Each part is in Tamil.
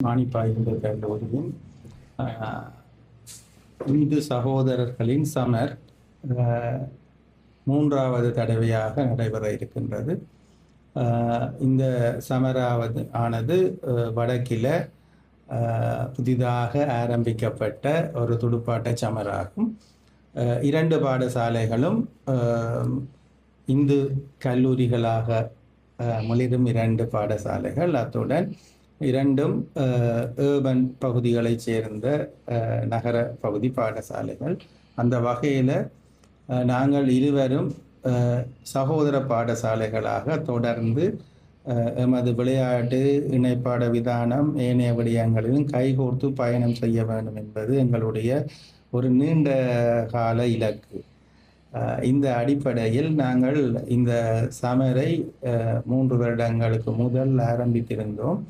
மானிப்பாய்ந்த கல்லூரியின் இந்து சகோதரர்களின் சமர் மூன்றாவது தடவையாக நடைபெற இருக்கின்றது. இந்த சமராவது ஆனது வடக்கில் புதிதாக ஆரம்பிக்கப்பட்ட ஒரு துடுப்பாட்ட சமராகும். இரண்டு பாடசாலைகளும் இந்து கல்லூரிகளாக மிளிரும் இரண்டு பாடசாலைகள், அத்துடன் இரண்டும் ஏர்பன் பகுதிகளைச் சேர்ந்த நகர பகுதி பாடசாலைகள். அந்த வகையில் நாங்கள் இருவரும் சகோதர பாடசாலைகளாக தொடர்ந்து எமது விளையாட்டு இணைப்பாட விதானம் ஏனைய விடயங்களிலும் கைகோர்த்து பயணம் செய்ய வேண்டும் என்பது எங்களுடைய ஒரு நீண்ட கால இலக்கு. இந்த அடிப்படையில் நாங்கள் இந்த சமரை 3 வருடங்களுக்கு முதல் ஆரம்பித்திருந்தோம்.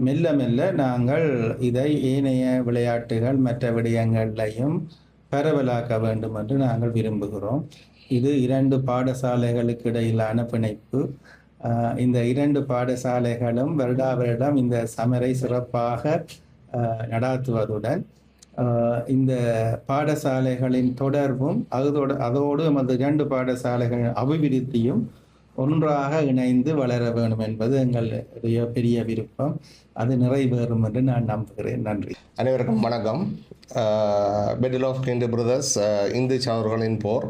மெல்ல மெல்ல நாங்கள் இதை ஏனைய விளையாட்டுகள் மற்ற விடயங்களையும் பரவலாக்க வேண்டும் என்று நாங்கள் விரும்புகிறோம். இது 2 பாடசாலைகளுக்கு இடையிலான பிணைப்பு. இந்த 2 பாடசாலைகளும் வருடா வருடம் இந்த சமரை சிறப்பாக நடாத்துவதுடன் இந்த பாடசாலைகளின் தொடர்பும் அதோடு நமது 2 பாடசாலைகளின் அபிவிருத்தியும் ஒன்றாக இணைந்து வளர வேண்டும் என்பது எங்களுடைய பெரிய விருப்பம். அது நிறைவேறும் என்று நான் நம்புகிறேன். நன்றி. அனைவருக்கும் வணக்கம். பெட்டில் ஆஃப் கிண்டு பிரதர்ஸ் இந்து சகோதரர்களின் போர்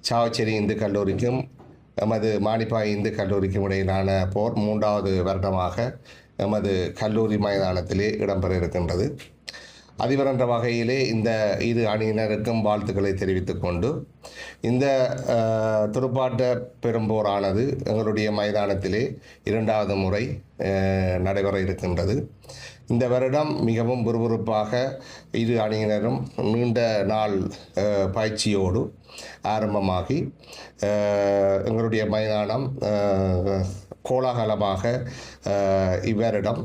சாவச்சேரி இந்து கல்லூரிக்கும் எமது மானிப்பாய் இந்து கல்லூரிக்கும் இடையிலான போர் 3வது வருடமாக எமது கல்லூரி மைதானத்திலே இடம்பெற இருக்கின்றது. அதிபர் என்ற வகையிலே இந்த இரு அணியினருக்கும் வாழ்த்துக்களை தெரிவித்துக் கொண்டு இந்த துடுப்பாட்ட பெரும்போரானது எங்களுடைய மைதானத்திலே 2வது முறை நடைபெற இருக்கின்றது. இந்த வருடம் மிகவும் விறுவிறுப்பாக இரு அணியினரும் நீண்ட நாள் பயிற்சியோடு ஆரம்பமாகி எங்களுடைய மைதானம் கோலாகலமாக இவ்வரிடம்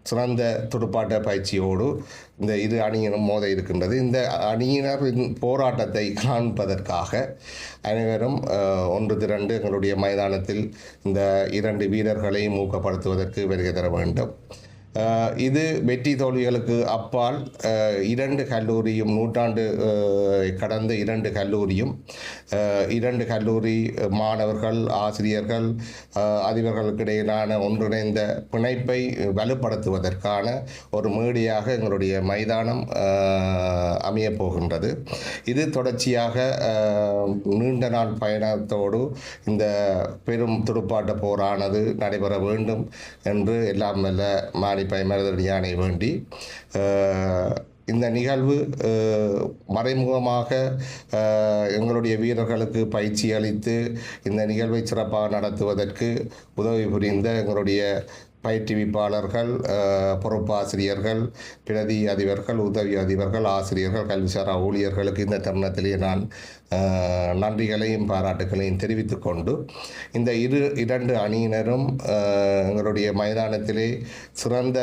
சிறந்த துடுப்பாட்ட பயிற்சியோடு இந்த இரு அணியினரும் மோத இருக்கின்றது. இந்த அணியினரின் போராட்டத்தை காண்பதற்காக அனைவரும் ஒன்று திரண்டு எங்களுடைய மைதானத்தில் இந்த 2 வீரர்களையும் ஊக்கப்படுத்துவதற்கு வருகை தர வேண்டும். இது வெற்றி தோல்விகளுக்கு அப்பால் 2 கல்லூரியும் நூற்றாண்டு கடந்த 2 கல்லூரியும் 2 கல்லூரி மாணவர்கள், ஆசிரியர்கள், அதிபர்களுக்கு இடையிலான ஒன்றிணைந்த பிணைப்பை வலுப்படுத்துவதற்கான ஒரு மேடையாக எங்களுடைய மைதானம் அமையப் போகின்றது. இது தொடர்ச்சியாக நீண்ட நாள் பயணத்தோடு இந்த பெரும் துடுப்பாட்ட போரானது நடைபெற வேண்டும் என்று எல்லாம் வல்ல மானிப்பாய் மருதடியானை வேண்டி இந்த நிகழ்வு மறைமுகமாக எங்களுடைய வீரர்களுக்கு பயிற்சி அளித்து இந்த நிகழ்வை சிறப்பாக நடத்துவதற்கு உதவி புரிந்த எங்களுடைய பயிற்றுவிப்பாளர்கள், பொறுப்பாசிரியர்கள், பிரதி அதிபர்கள், உதவி அதிபர்கள், ஆசிரியர்கள், கல்விசாரா ஊழியர்களுக்கு இந்த தருணத்திலே நான் நன்றிகளையும் பாராட்டுகளையும் தெரிவித்து கொண்டு இந்த 2 அணியினரும் எங்களுடைய மைதானத்திலே சிறந்த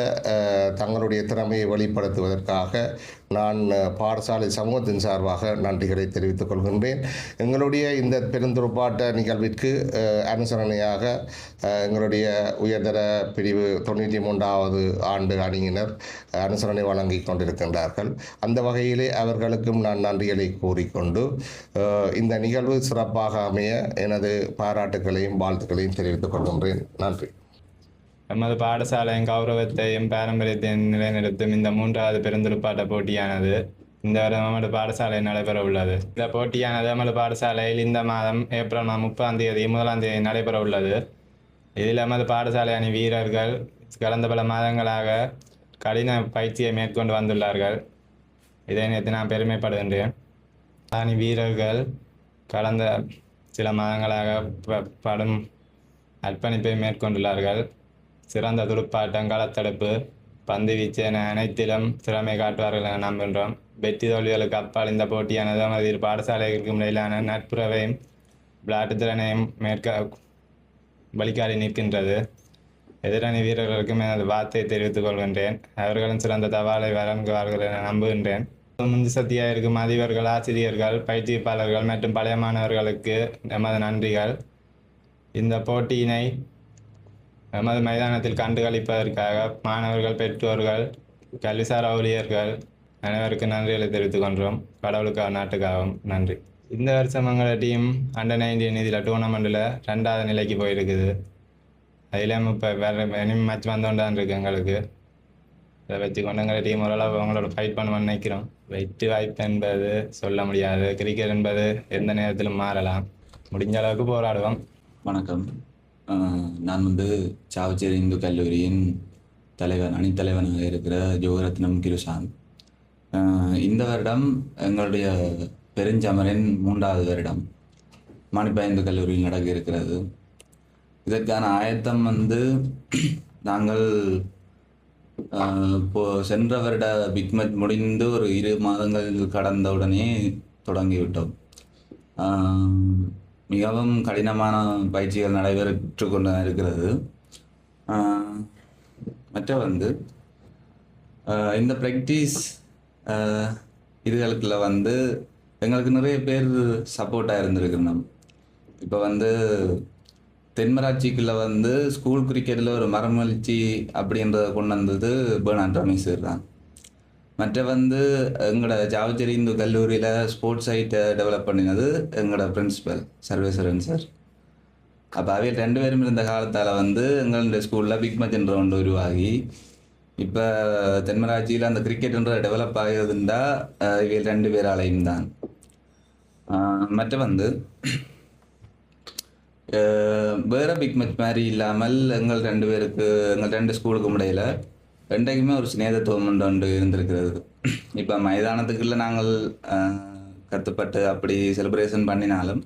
தங்களுடைய திறமையை வெளிப்படுத்துவதற்காக நான் பாடசாலை சமூகத்தின் சார்பாக நன்றிகளை தெரிவித்துக் கொள்கின்றேன். எங்களுடைய இந்த பெருந்துடுப்பாட்ட நிகழ்விற்கு அனுசரணையாக எங்களுடைய உயர்தர பிரிவு 93வது ஆண்டு அணியினர் அனுசரணை வழங்கி கொண்டிருக்கின்றார்கள். அந்த வகையிலே அவர்களுக்கும் நான் நன்றிகளை கூறிக்கொண்டு இந்த நிகழ்வு சிறப்பாக அமைய எனது பாராட்டுகளையும் வாழ்த்துக்களையும் தெரிவித்துக் கொள்கின்றேன். நன்றி. எமது பாடசாலையின் கௌரவத்தையும் பாரம்பரியத்தையும் நிலைநிறுத்தும் இந்த 3வது பெருந்துடுப்பாட்ட போட்டியானது இந்த வருடம் நமது பாடசாலையில் நடைபெற உள்ளது. இந்த போட்டியானது நமது பாடசாலையில் இந்த மாதம் ஏப்ரல் 30ஆம் தேதி 1ஆம் தேதி நடைபெற உள்ளது. இதில் நமது பாடசாலை அணி வீரர்கள் கடந்த பல மாதங்களாக கடின பயிற்சியை மேற்கொண்டு வந்துள்ளார்கள். இதை நினைத்து நான் பெருமைப்படுகின்றேன். அணி வீரர்கள் கடந்த சில மாதங்களாக படும் அர்ப்பணிப்பை மேற்கொண்டுள்ளார்கள். சிறந்த துடுப்பாட்டம், களத்தடுப்பு, பந்து வீச்சு என அனைத்திலும் திறமை காட்டுவார்கள் என நம்புகின்றோம். வெற்றி தோல்விகளுக்கு அப்பால் இந்த போட்டியானது நமது பாடசாலைகளுக்கும் இடையிலான நட்புறவையும் விளையாட்டு திறனையும் வழிகாட்டி நிற்கின்றது. எதிரணி வீரர்களுக்கும் எனது வார்த்தையை தெரிவித்துக் கொள்கின்றேன். அவர்களும் சிறந்த தவாலை வழங்குவார்கள் என நம்புகின்றேன். முந்தி சக்தியாக இருக்கும் அதிபர்கள், ஆசிரியர்கள், பயிற்சிப்பாளர்கள் மற்றும் பழைய மாணவர்களுக்கு எமது நன்றிகள். இந்த போட்டியினை எமது மைதானத்தில் கண்டுகளிப்பதற்காக மாணவர்கள், பெற்றோர்கள், கல்விசார் ஊழியர்கள் அனைவருக்கும் நன்றிகளை தெரிவித்துக் கொண்டோம். கடவுளுக்காக, நாட்டுக்காகவும் நன்றி. இந்த வருஷம் எங்களோட டீம் அண்டர் 19 இதில் டூர்னமெண்ட்டில் 2வது நிலைக்கு போயிருக்குது. அதில் இப்போ வேறு மேட்ச் வந்தோண்டான் இருக்கு எங்களுக்கு. அதை வச்சுக்கொண்டு எங்களை டீம் ஓரளவு அவங்களோட ஃபைட் பண்ணுவோம்னு நினைக்கிறோம். வெற்றி வாய்ப்பு என்பது சொல்ல முடியாது. கிரிக்கெட் என்பது எந்த நேரத்திலும் மாறலாம். முடிஞ்ச அளவுக்கு போராடுவோம். வணக்கம். நான் சாவச்சேரி இந்து கல்லூரியின் அணித்தலைவனாக இருக்கிற ஜோகரத்னம் கிருஷாந்த். இந்த வருடம் எங்களுடைய பெருஞ்சமரின் 3வது வருடம் மாணிப்பா இந்து கல்லூரியில் நடக்க இருக்கிறது. இதற்கான ஆயத்தம் நாங்கள் சென்ற வருட பிக் மேட்ச் முடிந்து ஒரு 2 மாதங்கள் கடந்த உடனே தொடங்கிவிட்டோம். மிகவும் கடினமான பயிற்சிகள் நடைபெற்று கொண்டு இருக்கிறது. மற்ற இந்த ப்ராக்டிஸ் இதுகளுக்குள்ள எங்களுக்கு நிறைய பேர் சப்போர்ட்டாக இருந்திருக்கணும். இப்போ தென்மராட்சிக்குள்ள ஸ்கூல் கிரிக்கெட்டில் ஒரு மரமளிச்சி அப்படின்றத கொண்டு வந்தது பெர்னாட் ரமேஷ் தான். மற்ற எங்களோட சாவச்சேரி இந்து கல்லூரியில் ஸ்போர்ட்ஸ் சைட்டை டெவலப் பண்ணினது எங்களோட பிரின்சிபல் சர்வேஸ்வரன் சார். அப்போ அவையில் 2 பேரும் இருந்த காலத்தால் எங்களுடைய ஸ்கூலில் பிக் மேட்ச் என்ற ஒன்று உருவாகி இப்போ தென்மராட்சியில் அந்த கிரிக்கெட்ன்ற டெவலப் ஆகியதுண்டா இவையில் 2 பேராலையும் தான். மற்ற வேறு பிக் மேட்ச் மாதிரி இல்லாமல் எங்கள் 2 பேருக்கு, எங்கள் 2 ஸ்கூலுக்கும் இடையில் ரெண்டைக்குமே ஒரு சிநேகத்துவம் ஒன்று இருந்திருக்கிறது. இப்போ மைதானத்துக்குள்ள நாங்கள் கற்றுப்பட்டு அப்படி செலிப்ரேஷன் பண்ணினாலும்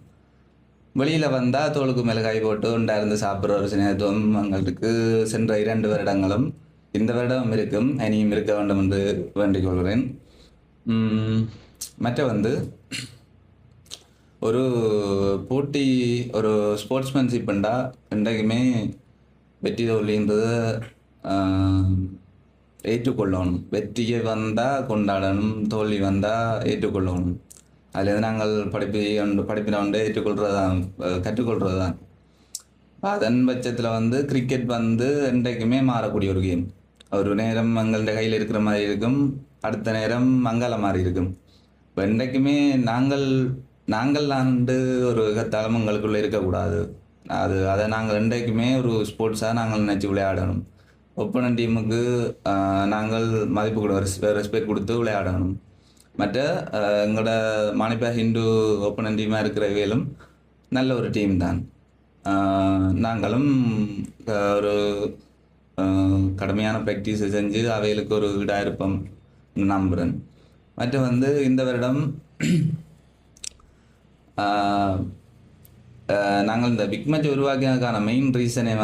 வெளியில் வந்தால் தோளுக்கு மேலே கை போட்டு உண்டாயிருந்து சாப்பிட்ற ஒரு சிநேகத்துவம் எங்களுக்கு சென்ற 2 வருடங்களும் இந்த வருடம் இருக்கும், இனியும் இருக்க வேண்டும் என்று வேண்டிக் கொள்கிறேன். மற்ற ஒரு போட்டி, ஒரு ஸ்போர்ட்ஸ்மேன்ஷிப்ண்டா என்றைக்குமே வெற்றி தோல்வின்றது ஏற்றுக்கொள்ளணும். வெற்றியை வந்தால் கொண்டாடணும், தோல்வி வந்தால் ஏற்றுக்கொள்ளணும். அதில் நாங்கள் படிப்பினை ஏற்றுக்கொள்கிறது தான், கற்றுக்கொள்கிறது தான். அதன் பட்சத்தில் கிரிக்கெட் என்றைக்குமே மாறக்கூடிய ஒரு கேம். ஒரு நேரம் எங்கள்கிட்ட கையில் இருக்கிற மாதிரி இருக்கும், அடுத்த நேரம் மங்கால மாதிரி இருக்கும். இப்போ என்றைக்குமே நாங்கள் ஒரு தளம் எங்களுக்குள்ளே இருக்கக்கூடாது. அதை நாங்கள் என்றைக்குமே ஒரு ஸ்போர்ட்ஸாக நாங்கள் நினச்சி விளையாடணும். ஒப்போனன்ட் டீமுக்கு நாங்கள் மதிப்பு கொடுத்து ரெஸ்பெக்ட் கொடுத்து விளையாடணும். மற்ற எங்களோட மாணிப்பா ஹிந்து ஒப்போனன்ட் டீமாக இருக்கிறவையிலும் நல்ல ஒரு டீம் தான். நாங்களும் ஒரு கடுமையான ப்ராக்டிஸை செஞ்சு அவைகளுக்கு ஒரு இதாக இருப்போம் நம்புகிறேன். மற்ற இந்த வருடம் நாங்கள் இந்த பிக் மேட்ச் உருவாக்கியதுக்கான மெயின் ரீசனே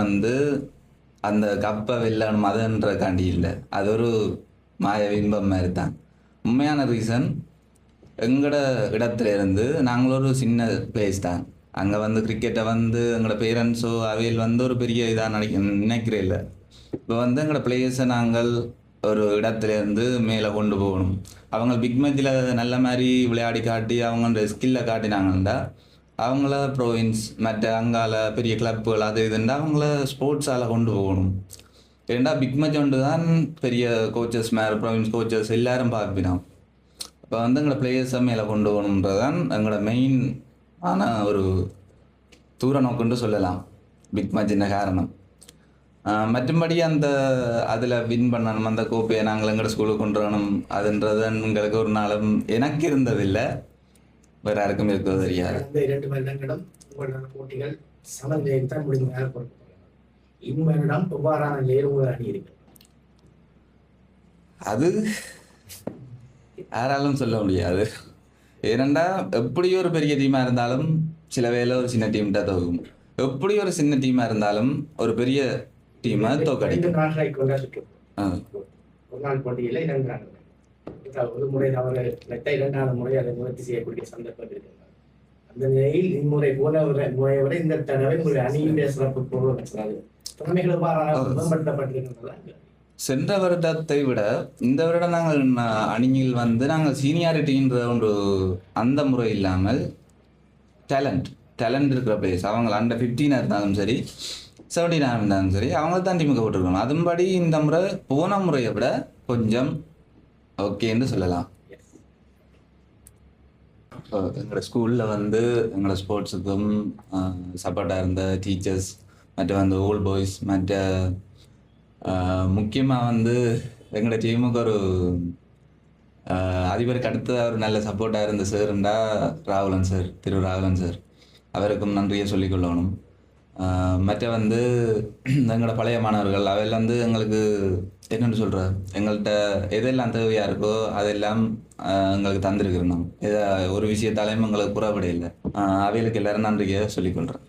அந்த கப்பை வெல்லணும் அதுன்றக்காண்டி இல்லை, அது ஒரு மாய இன்பம் மாதிரி தான். உண்மையான ரீசன் எங்களோட இடத்துல இருந்து நாங்கள் ஒரு சின்ன பிளேஸ் தான். அங்கே கிரிக்கெட்டை எங்களோட பேரண்ட்ஸோ அவையில் ஒரு பெரிய இதாக நினைக்கிறே இல்லை. இப்போ எங்களோட பிளேயர்ஸை நாங்கள் ஒரு இடத்துலேருந்து மேலே கொண்டு போகணும். அவங்க பிக் மேட்சில் நல்ல மாதிரி விளையாடி காட்டி அவங்களோட ஸ்கில்லை காட்டினாங்கன்னா அவங்கள ப்ரோவின்ஸ் மற்ற அங்கால பெரிய கிளப்புகள் அது இதுண்டா அவங்கள ஸ்போர்ட்ஸால் கொண்டு போகணும். ஏன்னா பிக் மேட்ச் ஒன்று தான் பெரிய கோச்சஸ் ப்ரோவின்ஸ் கோச்சஸ் எல்லாரும் பார்ப்பினோம். இப்போ எங்களோட பிளேயர்ஸை மேலே கொண்டு போகணுன்றதான் எங்களோட மெயின் ஆன ஒரு தூர நோக்குன்னு சொல்லலாம் பிக் மேட்சின் காரணம். மற்றபடி அதில் வின் பண்ணணும், அந்த கோப்பையை நாங்கள் எங்களோட ஸ்கூலுக்கு கொண்டு வரணும் அதுன்றது எங்களுக்கு ஒரு நாளும் எனக்கு இருந்ததில்லை, வேற யாருக்கும் இருக்கிறது தெரியாது. இந்த 2 வருடங்களும் உங்களோட போட்டிகள் சமநிலையில் தான் முடிந்ததாக கொடுக்கப்படும். இவ்வருடம் எவ்வாறான நிலையில் உங்கள் அணி இருக்கு? அது யாராலும் சொல்ல முடியாது. ஏனெண்டா எப்படி ஒரு பெரிய டீமாக இருந்தாலும் சில வேளை ஒரு சின்ன டீம் தான் தோக்கும். எப்படி ஒரு சின்ன டீமாக இருந்தாலும் ஒரு பெரிய டீமை தோக்கடிக்கும். ஒரு நாள் போட்டியில் 2 நாள் ஒரு முறை அவர்கள் 2வது முறை அதை முயற்சி செய்யக்கூடிய சந்தர்ப்பம் இருக்கிறார். அந்த நிலையில் இம்முறை போன முறையை விட இந்த தடவை ஒரு அணியுடைய சிறப்பு திறமைகள் மேம்படுத்தப்பட்டிருக்கின்றதா? சென்ற வருடத்தை விட இந்த வருடம் நாங்கள் அணியில் நாங்கள் சீனியாரிட்டின்ற ஒன்று அந்த முறை இல்லாமல் டேலண்ட் இருக்கிற பிளேயர்ஸ் அவங்க அண்டர் 15 இருந்தாலும் சரி 79 இருந்தாலும் சரி அவங்க தான் டீமுக்கு போட்டிருக்கணும். அதன்படி இந்த முறை போன முறையை விட கொஞ்சம் ஓகேன்னு சொல்லலாம். எங்களோட ஸ்கூலில் வந்து எங்களோட ஸ்போர்ட்ஸுக்கும் சப்போர்ட்டாக இருந்த டீச்சர்ஸ் மற்ற வந்து ஓல்ட் பாய்ஸ் மற்ற முக்கியமாக வந்து எங்களோட டீமுக்கு ஒரு அதிபருக்கு அடுத்த ஒரு நல்ல சப்போர்ட்டாக இருந்த சார்ண்டா ராகுலன் சார், திரு ராகுலன் சார், அவருக்கும் நன்றியை சொல்லிக்கொள்ளணும். மற்ற வந்து எங்களோட பழைய மாணவர்கள் அவையில் வந்து எங்களுக்கு என்னென்னு சொல்கிற எங்கள்கிட்ட எதெல்லாம் தேவையாக இருக்கோ அதெல்லாம் எங்களுக்கு தந்திருக்கிறோம். இதை ஒரு விஷயத்தாலையும் எங்களுக்கு புறப்படையில்லை. அவைகளுக்கு எல்லாரும் நன்றியை சொல்லிக்கொள்கிறேன்.